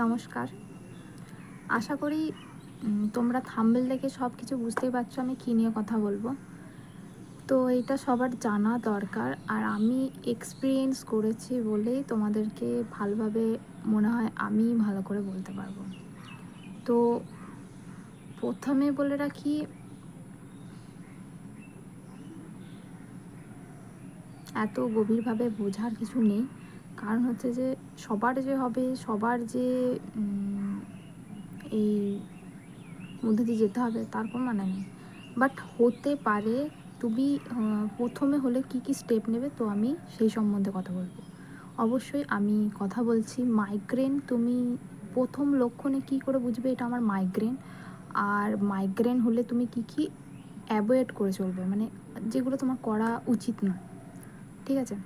নমস্কার। আশা করি তোমরা থাম্বনেল দেখে সব কিছু বুঝতেই পারছো আমি কী নিয়ে কথা বলবো। তো এটা সবার জানা দরকার, আর আমি এক্সপিরিয়েন্স করেছি বলেই তোমাদেরকে ভালোভাবে মনে হয় আমি ভালো করে বলতে পারবো। তো প্রথমে বলে রাখি, এত গভীরভাবে বোঝার কিছু নেই। কারণ হচ্ছে যে সবার যে হবে, সবার যে এই মধ্যে দিয়ে যেতে হবে তার কোনো মানে নেই, বাট হতে পারে। তুমি প্রথমে হলে কি কি স্টেপ নেবে, তো আমি সেই সম্বন্ধে কথা বলবো। অবশ্যই আমি কথা বলছি মাইগ্রেন। তুমি প্রথম লক্ষণে কি করে বুঝবে এটা আমার মাইগ্রেন, আর মাইগ্রেন হলে তুমি কি কি অ্যাভয়েড করে চলবে, মানে যেগুলো তোমার করা উচিত নয়, ঠিক আছে?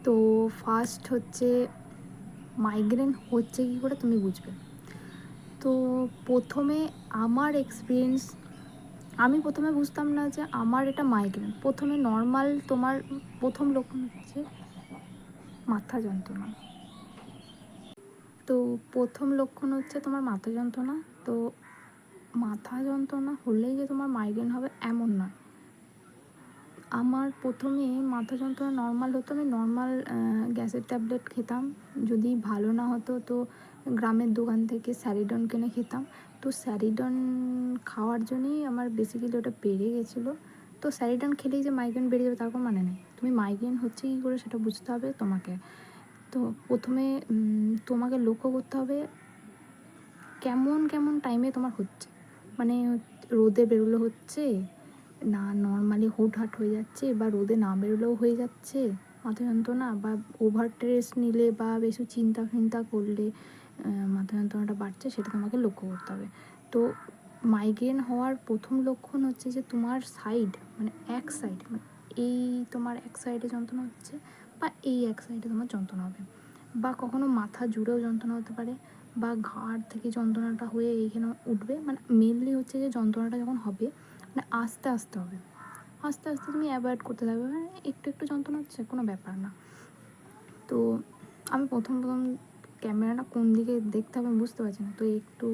তো ফার্স্ট হচ্ছে মাইগ্রেন হচ্ছে কী করে তুমি বুঝবে। তো প্রথমে আমার এক্সপিরিয়েন্স, আমি প্রথমে বুঝতাম না যে আমার এটা মাইগ্রেন। প্রথমে নর্মাল তোমার প্রথম লক্ষণ হচ্ছে মাথা যন্ত্রণা। তো প্রথম লক্ষণ হচ্ছে তোমার মাথা যন্ত্রণা। তো মাথা যন্ত্রণা হলেই যে তোমার মাইগ্রেন হবে এমন নয়। আমার প্রথমে মাথা যন্ত্রণা নর্মাল হতো, আমি নর্মাল গ্যাসের ট্যাবলেট খেতাম। যদি ভালো না হতো তো গ্রামের দোকান থেকে স্যারিডন কিনে খেতাম। তো স্যারিডন খাওয়ার জন্যই আমার বেসিক্যালি ওটা বেড়ে গেছিলো। তো স্যারিডন খেলেই যে মাইগ্রেন বেড়ে যাবে তার কোনো মানে নেই। তুমি মাইগ্রেন হচ্ছে কী করে সেটা বুঝতে হবে তোমাকে। তো প্রথমে তোমাকে লক্ষ্য করতে হবে কেমন কেমন টাইমে তোমার হচ্ছে, মানে রোদে বেরোলে হচ্ছে না, নর্মালি হুটহাট হয়ে যাচ্ছে, বা রোদে না বেরোলেও হয়ে যাচ্ছে মাথা যন্ত্রণা, বা ওভার স্ট্রেস নিলে বা বেশি চিন্তা ফিন্তা করলে মাথা যন্ত্রণাটা বাড়ছে, সেটা তোমাকে লক্ষ্য করতে হবে। তো মাইগ্রেন হওয়ার প্রথম লক্ষণ হচ্ছে যে তোমার সাইড, মানে এক সাইড, মানে এই তোমার এক সাইডে যন্ত্রণা হচ্ছে, বা এই এক সাইডে তোমার যন্ত্রণা হবে, বা কখনো মাথা জুড়েও যন্ত্রণা হতে পারে, বা ঘাড় থেকে যন্ত্রণাটা হয়ে এইখানে উঠবে। মানে মেনলি হচ্ছে যে যন্ত্রণাটা যখন হবে মানে আস্তে আস্তে হবে, আস্তে আস্তে তুমি অ্যাভয়েড করতে থাকবে। মানে একটু একটু যন্ত্রণা হচ্ছে কোনো ব্যাপার না। তো আমি প্রথম ক্যামেরাটা কোন দিকে দেখতে হবে বুঝতে পারছি না, তো একটু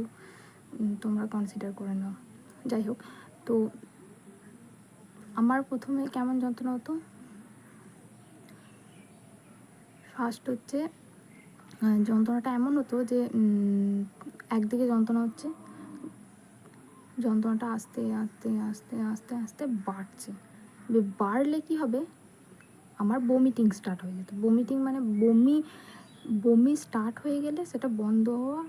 তোমরা কনসিডার করে নাও। যাই হোক, তো আমার প্রথমে কেমন যন্ত্রণা হতো, ফার্স্ট হচ্ছে যন্ত্রণাটা এমন হতো যে একদিকে যন্ত্রণা হচ্ছে, যন্ত্রণাটা আস্তে আস্তে আস্তে আস্তে আস্তে বাড়ছে। বাড়লে কি হবে, আমার বমিটিং স্টার্ট হয়ে যেত। বমিটিং মানে বমি স্টার্ট হয়ে গেলে সেটা বন্ধ হওয়া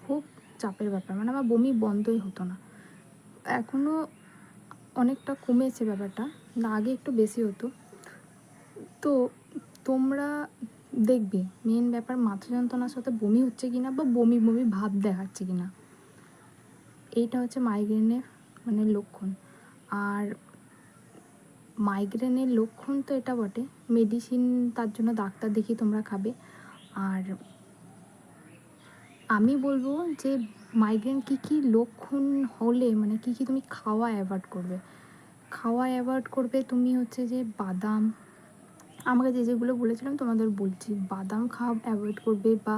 খুব চাপের ব্যাপার। মানে আমার বমি বন্ধই হতো না। এখনও অনেকটা কমেছে ব্যাপারটা, না আগে একটু বেশি হতো। তো তোমরা দেখবে মেন ব্যাপার মাথা যন্ত্রণার সাথে বমি হচ্ছে কিনা, বা বমি বমি ভাব দেখাচ্ছে কিনা, এইটা হচ্ছে মাইগ্রেনের মানে লক্ষণ। আর মাইগ্রেনের লক্ষণ তো এটা বটে, মেডিসিন তার জন্য ডাক্তার দেখিয়ে তোমরা খাবে। আর আমি বলবো যে মাইগ্রেন কী কী লক্ষণ হলে মানে কী কী তুমি খাওয়া অ্যাভয়েড করবে। খাওয়া অ্যাভয়েড করবে তুমি হচ্ছে যে বাদাম, আমাকে যেগুলো বলেছিলাম তোমাদের বলছি, বাদাম খাওয়া অ্যাভয়েড করবে, বা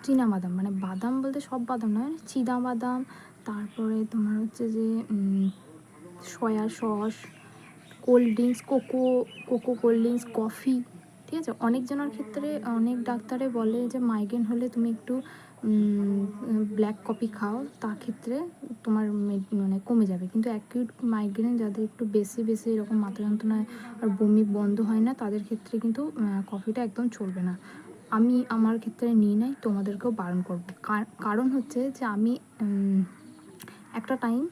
চীনাবাদাম, মানে বাদাম বলতে সব বাদাম নয়, চীনাবাদাম, তারপরে তোমার হচ্ছে যে soya sauce, cold drinks, cocoa cold drinks, coffee, ঠিক আছে? অনেকজনের ক্ষেত্রে অনেক ডাক্তারে বলে যে মাইগ্রেন হলে তুমি একটু ব্ল্যাক কফি খাও, তার ক্ষেত্রে তোমার মানে কমে যাবে। কিন্তু অ্যাকিউট মাইগ্রেন যাদের একটু বেশি বেশি এরকম মাথা যন্ত্রণায় আর বমি বন্ধ হয় না, তাদের ক্ষেত্রে কিন্তু কফিটা একদম চলবে না। আমি আমার ক্ষেত্রে নিই নাই, তোমাদেরকেও বারণ করবো। কারণ হচ্ছে যে আমি একটা টাইম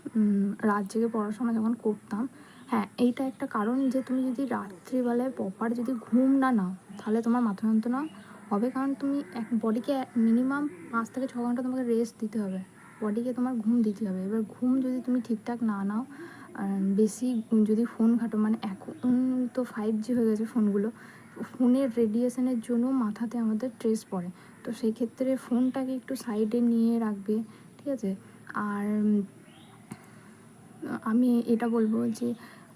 রাত জেগে পড়াশোনা যখন করতাম, হ্যাঁ এইটা একটা কারণ যে তুমি যদি রাত্রিবেলায় প্রপার যদি ঘুম না নাও তাহলে তোমার মাথা যন্ত্রণা হবে। কারণ তুমি বডিকে মিনিমাম 5 থেকে 6 ঘন্টা তোমাকে রেস্ট দিতে হবে, বডিকে তোমার ঘুম দিতে হবে। এবার ঘুম যদি তুমি ঠিকঠাক না নাও, বেশি যদি ফোন ঘাটো, মানে এখন তো 5G হয়ে গেছে ফোনগুলো, ফোনের রেডিয়েশনের জন্য মাথাতে আমাদের স্ট্রেস পড়ে। তো সেই ক্ষেত্রে ফোনটাকে একটু সাইডে নিয়ে রাখবে, ঠিক আছে? আর আমি এটা বলবো যে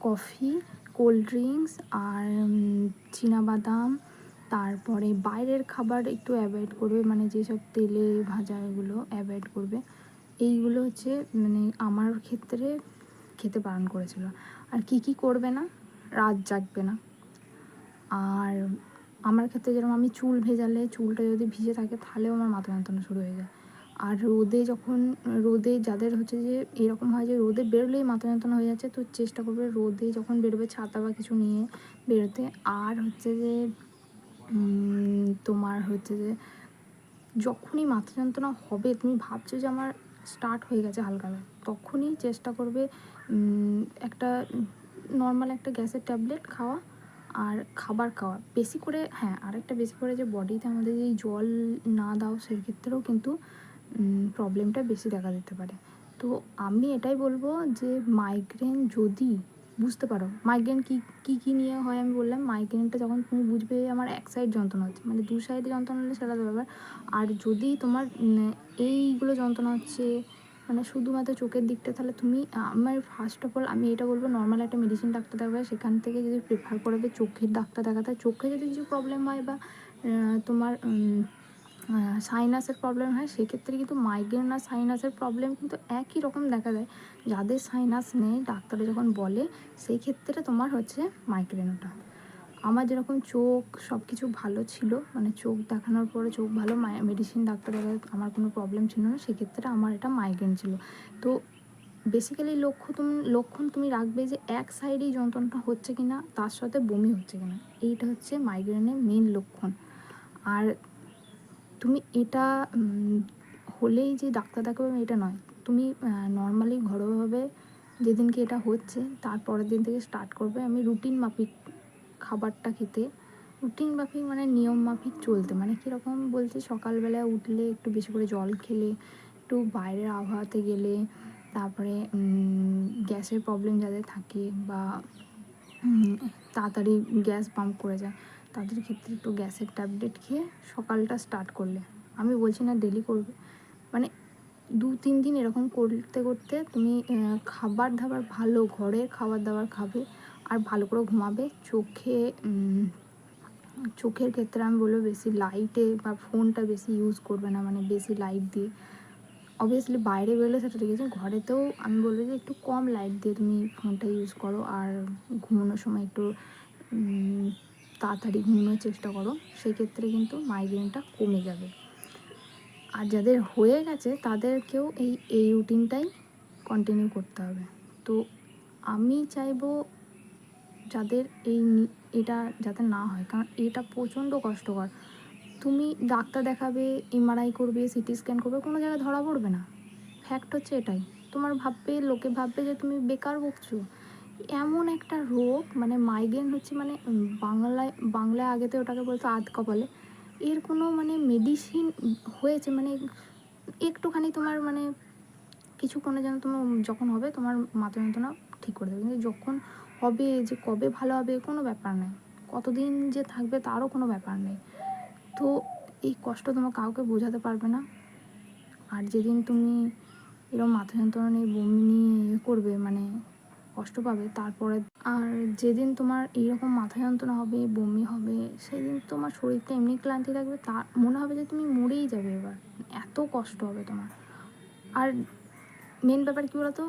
কফি, কোল্ড ড্রিঙ্কস, আর চীনাবাদাম, তারপরে বাইরের খাবার একটু অ্যাভয়েড করবে, মানে যেসব তেলে ভাজা এগুলো অ্যাভয়েড করবে। এইগুলো হচ্ছে মানে আমার ক্ষেত্রে খেতে বারণ করেছিল। আর কি করবে না, রাত জাগবে না। আর আমার ক্ষেত্রে যেরকম আমি চুল ভেজালে চুলটা যদি ভিজে থাকে তাহলেও আমার মাথা যন্ত্রণা শুরু হয়ে যায়। আর রোদে যাদের হচ্ছে যে এরকম হয় যে রোদে বেরোলেই মাথা যন্ত্রণা হয়ে যাচ্ছে, তো চেষ্টা করবে রোদে যখন বেরোবে ছাতা বা কিছু নিয়ে বেরোতে। আর হচ্ছে যে তোমার হচ্ছে যে যখনই মাথা যন্ত্রণা হবে, তুমি ভাবছো যে আমার স্টার্ট হয়ে গেছে হালকা হালকা, তখনই চেষ্টা করবে একটা নর্মাল একটা গ্যাসের ট্যাবলেট খাওয়া আর খাবার খাওয়া বেশি করে। হ্যাঁ, আরেকটা বেশি করে যে বডিতে আমাদের যদি জল না দাও সেক্ষেত্রেও কিন্তু প্রবলেমটা বেশি দেখা দিতে পারে। তো আমি এটাই বলবো যে মাইগ্রেন যদি বুঝতে পারো, মাইগ্রেন কী নিয়ে হয় আমি বললাম। মাইগ্রেনটা যখন তুমি বুঝবে আমার এক সাইড যন্ত্রণা হচ্ছে, মানে দু সাইডে যন্ত্রণা হলে সেটা ব্যাপার। আর যদি তোমার এইগুলো যন্ত্রণা হচ্ছে মানে শুধুমাত্র চোখের দিকটা, তাহলে তুমি আমার ফার্স্ট অফ অল আমি এটা বলবো নর্মাল একটা মেডিসিন ডাক্তার দেখাবে। সেখান থেকে যদি প্রেফার করবে চোখের ডাক্তার দেখাতে, চোখে যদি কিছু প্রবলেম হয় বা তোমার সাইনাসের প্রবলেম হয়, সেক্ষেত্রে কিন্তু মাইগ্রেন আর সাইনাসের প্রবলেম কিন্তু একই রকম দেখা যায়। যাদের সাইনাস নেই ডাক্তারে যখন বলে সেই ক্ষেত্রে তোমার হচ্ছে মাইগ্রেন। ওটা আমার যেরকম চোখ সব কিছু ভালো ছিল, মানে চোখ দেখানোর পরে চোখ ভালো, মেডিসিন ডাক্তার দেখায় আমার কোনো প্রবলেম ছিল না, সেক্ষেত্রে আমার এটা মাইগ্রেন ছিল। তো বেসিক্যালি লক্ষণ তুমি রাখবে যে এক সাইডেই যন্ত্রণাটা হচ্ছে কি না, তার সাথে বমি হচ্ছে কি না, এইটা হচ্ছে মাইগ্রেনের মেন লক্ষণ। আর তুমি এটা হলেই যে ডাক্তার দেখাবে এটা নয়, তুমি নর্মালি ঘরোয়াভাবে যেদিনকে এটা হচ্ছে তার পরের দিন থেকে স্টার্ট করবে আমি রুটিন মাফিক খাবারটা খেতে। রুটিন মাফিক মানে নিয়ম মাফিক চলতে, মানে কীরকম বলছি, সকালবেলা উঠলে একটু বেশি করে জল খেলে, একটু বাইরের আবহাওয়াতে গেলে, তারপরে গ্যাসের প্রবলেম যাদের থাকে বা তাড়াতাড়ি গ্যাস পাম্প করে যায় তাদের ক্ষেত্রে একটু গ্যাসের ট্যাবলেট খেয়ে সকালটা স্টার্ট করলে, আমি বলছি না ডেলি করবে, মানে 2-3 দিন এরকম করতে করতে তুমি খাবার দাবার ভালো ঘরের খাবার দাবার খাবে আর ভালো করে ঘুমাবে। চোখের ক্ষেত্রে আমি বলবো বেশি লাইটে বা ফোনটা বেশি ইউজ করবে না, মানে বেশি লাইট দিয়ে। অবভিয়াসলি বাইরে বেরোলে সেটা ঠিক আছে, ঘরেতেও আমি বলবো যে একটু কম লাইট দিয়ে তুমি ফোনটা ইউজ করো। আর ঘুমানোর সময় একটু তাড়াতাড়ি ঘুমানোর চেষ্টা করো, সেক্ষেত্রে কিন্তু মাইগ্রেনটা কমে যাবে। আর যাদের হয়ে গেছে তাদেরকেও এই রুটিনটাই কন্টিনিউ করতে হবে। তো আমি চাইবো যাদের এটা যাতে না হয়, কারণ এটা প্রচণ্ড কষ্টকর। তুমি ডাক্তার দেখাবে, এমআরআই করবে, সিটি স্ক্যান করবে, কোনো জায়গায় ধরা পড়বে না। ফ্যাক্ট হচ্ছে এটাই। লোকে ভাববে যে তুমি বেকার বকছো। এমন একটা রোগ, মানে মাইগ্রেন হচ্ছে মানে বাংলায় আগেতে ওটাকে বলতো আধ কপালে। এর কোনো মানে মেডিসিন হয়েছে মানে একটুখানি তোমার মানে কিছুক্ষণে যেন তোমার যখন হবে তোমার মাথা যন্ত্রণা ঠিক করে দেবে, কিন্তু যখন হবে যে কবে ভালো হবে কোনো ব্যাপার নেই, কতদিন যে থাকবে তারও কোনো ব্যাপার নেই। তো এই কষ্ট তোমার কাউকে বোঝাতে পারবে না। আর যেদিন তুমি এরকম মাথা যন্ত্রণা নিয়ে বমি নিয়ে করবে, মানে কষ্ট পাবে, তারপরে আর যেদিন তোমার এইরকম মাথা যন্ত্রণা হবে, বমি হবে, সেদিন তোমার শরীরটা এমনি ক্লান্তি থাকবে, তার মনে হবে যে তুমি মরেই যাবে এবার, এত কষ্ট হবে তোমার। আর মেন ব্যাপার কী বলতো,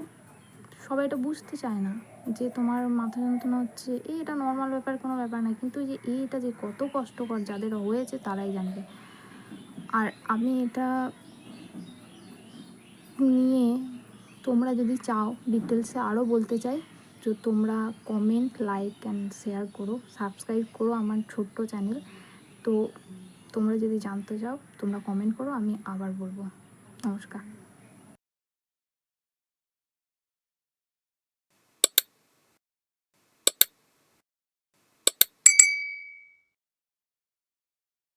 সবাই এটা বুঝতে চায় না যে তোমার মাথা যন্ত্রণা হচ্ছে, এটা নর্মাল ব্যাপার, কোনো ব্যাপার না, কিন্তু যে এটা যে কত কষ্টকর যাদের হয়েছে তারাই জানবে। আর আমি এটা নিয়ে তোমরা যদি চাও ডিটেলসে আরও বলতে চাই, তো তোমরা কমেন্ট, লাইক অ্যান্ড শেয়ার করো, সাবস্ক্রাইব করো আমার ছোট্ট চ্যানেল। তো তোমরা যদি জানতে চাও তোমরা কমেন্ট করো, আমি আবার বলবো। নমস্কার।